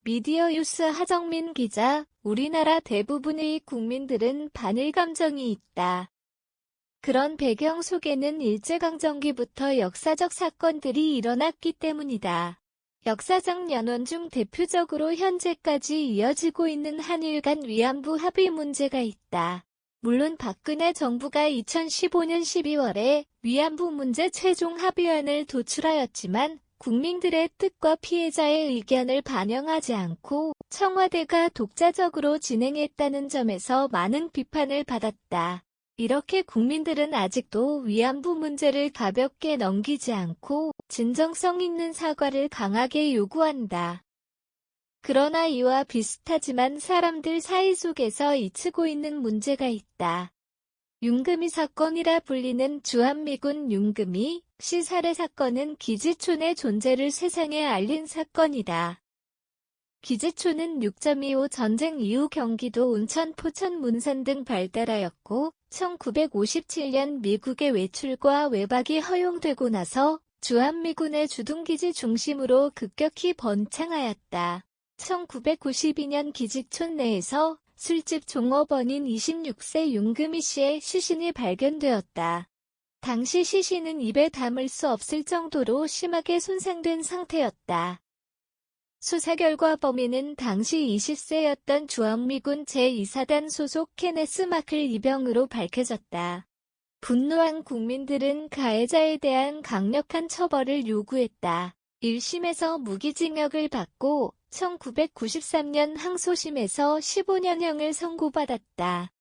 미디어유스 하정민 기자, 우리나라 대부분의 국민들은 반일 감정이 있다. 그런 배경 속에는 일제강점기부터 역사적 사건들이 일어났기 때문이다. 역사적 연원 중 대표적으로 현재까지 이어지고 있는 한일 간 위안부 합의 문제가 있다. 물론 박근혜 정부가 2015년 12월에 위안부 문제 최종 합의안을 도출하였지만 국민들의 뜻과 피해자의 의견을 반영하지 않고 청와대가 독자적으로 진행했다는 점에서 많은 비판을 받았다. 이렇게 국민들은 아직도 위안부 문제를 가볍게 넘기지 않고 진정성 있는 사과를 강하게 요구한다. 그러나 이와 비슷하지만 사람들 사이 속에서 잊히고 있는 문제가 있다. 윤금이 사건이라 불리는 주한미군 윤금이 씨 살해 사건은 기지촌의 존재를 세상에 알린 사건이다. 기지촌은 6.25 전쟁 이후 경기도 온천, 포천, 문산 등 발달하였고 1957년 미국의 외출과 외박이 허용되고 나서 주한미군의 주둔기지 중심으로 급격히 번창하였다. 1992년 기지촌 내에서 술집 종업원인 26세 윤금이 씨의 시신이 발견되었다. 당시 시신은 입에 담을 수 없을 정도로 심하게 손상된 상태였다. 수사 결과 범인은 당시 20세였던 주한미군 제2사단 소속 케네스 마클 이병으로 밝혀졌다. 분노한 국민들은 가해자에 대한 강력한 처벌을 요구했다. 1심에서 무기징역을 받고 1993년 항소심에서 15년형을 선고받았다.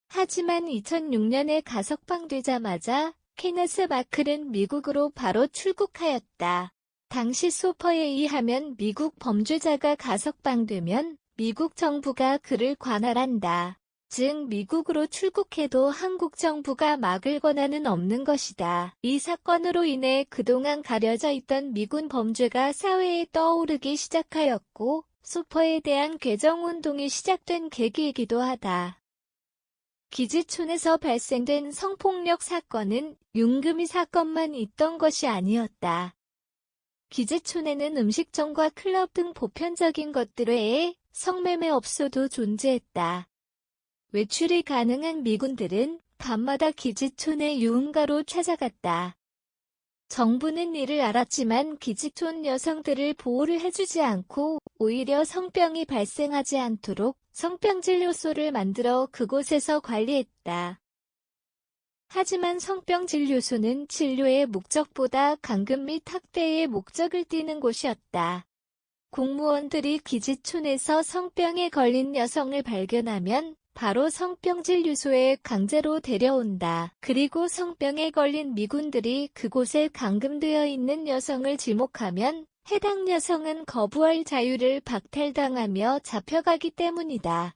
하지만 2006년에 가석방되자마자 케네스 마클은 미국으로 바로 출국하였다. 당시 소퍼에 의하면 미국 범죄자가 가석방되면 미국 정부가 그를 관할한다. 즉 미국으로 출국해도 한국 정부가 막을 권한은 없는 것이다. 이 사건으로 인해 그동안 가려져 있던 미군 범죄가 사회에 떠오르기 시작하였고 소퍼에 대한 개정운동이 시작된 계기이기도 하다. 기지촌에서 발생된 성폭력 사건은 윤금이 사건만 있던 것이 아니었다. 기지촌에는 음식점과 클럽 등 보편적인 것들 외에 성매매 업소도 존재했다. 외출이 가능한 미군들은 밤마다 기지촌의 유흥가로 찾아갔다. 정부는 이를 알았지만 기지촌 여성들을 보호를 해주지 않고 오히려 성병이 발생하지 않도록 성병진료소를 만들어 그곳에서 관리했다. 하지만 성병진료소는 진료의 목적보다 강금 및 학대의 목적을 띠는 곳이었다. 공무원들이 기지촌에서 성병에 걸린 여성을 발견하면 바로 성병진료소에 강제로 데려온다. 그리고 성병에 걸린 미군들이 그곳에 감금되어 있는 여성을 지목하면 해당 여성은 거부할 자유를 박탈당하며 잡혀가기 때문이다.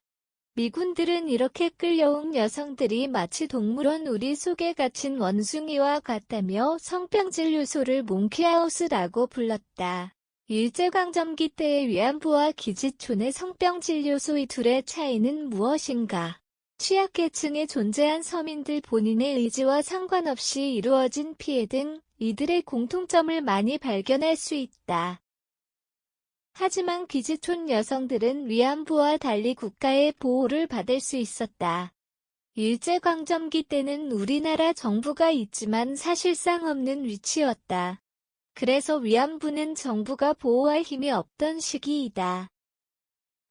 미군들은 이렇게 끌려온 여성들이 마치 동물원 우리 속에 갇힌 원숭이와 같다며 성병진료소를 몽키하우스라고 불렀다. 일제강점기 때의 위안부와 기지촌의 성병진료소 이 둘의 차이는 무엇인가? 취약계층에 존재한 서민들 본인의 의지와 상관없이 이루어진 피해 등 이들의 공통점을 많이 발견할 수 있다. 하지만 기지촌 여성들은 위안부와 달리 국가의 보호를 받을 수 있었다. 일제강점기 때는 우리나라 정부가 있지만 사실상 없는 위치였다. 그래서 위안부는 정부가 보호할 힘이 없던 시기이다.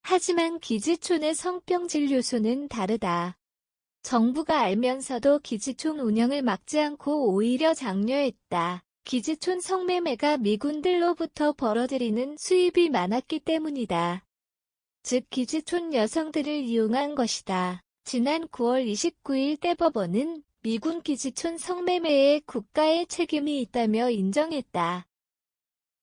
하지만 기지촌의 성병진료소는 다르다. 정부가 알면서도 기지촌 운영을 막지 않고 오히려 장려했다. 기지촌 성매매가 미군들로부터 벌어들이는 수입이 많았기 때문이다. 즉 기지촌 여성들을 이용한 것이다. 지난 9월 29일 대법원은 미군 기지촌 성매매에 국가의 책임이 있다며 인정했다.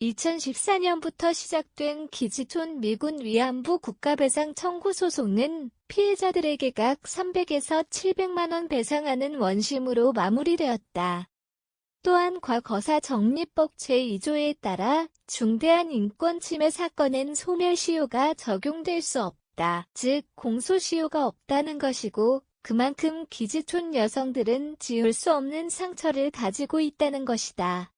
2014년부터 시작된 기지촌 미군 위안부 국가배상 청구 소송은 피해자들에게 각 300에서 700만 원 배상하는 원심으로 마무리되었다. 또한 과거사 정리법 제2조에 따라 중대한 인권침해 사건엔 소멸시효가 적용될 수 없다. 즉 공소시효가 없다는 것이고 그만큼 기지촌 여성들은 지울 수 없는 상처를 가지고 있다는 것이다.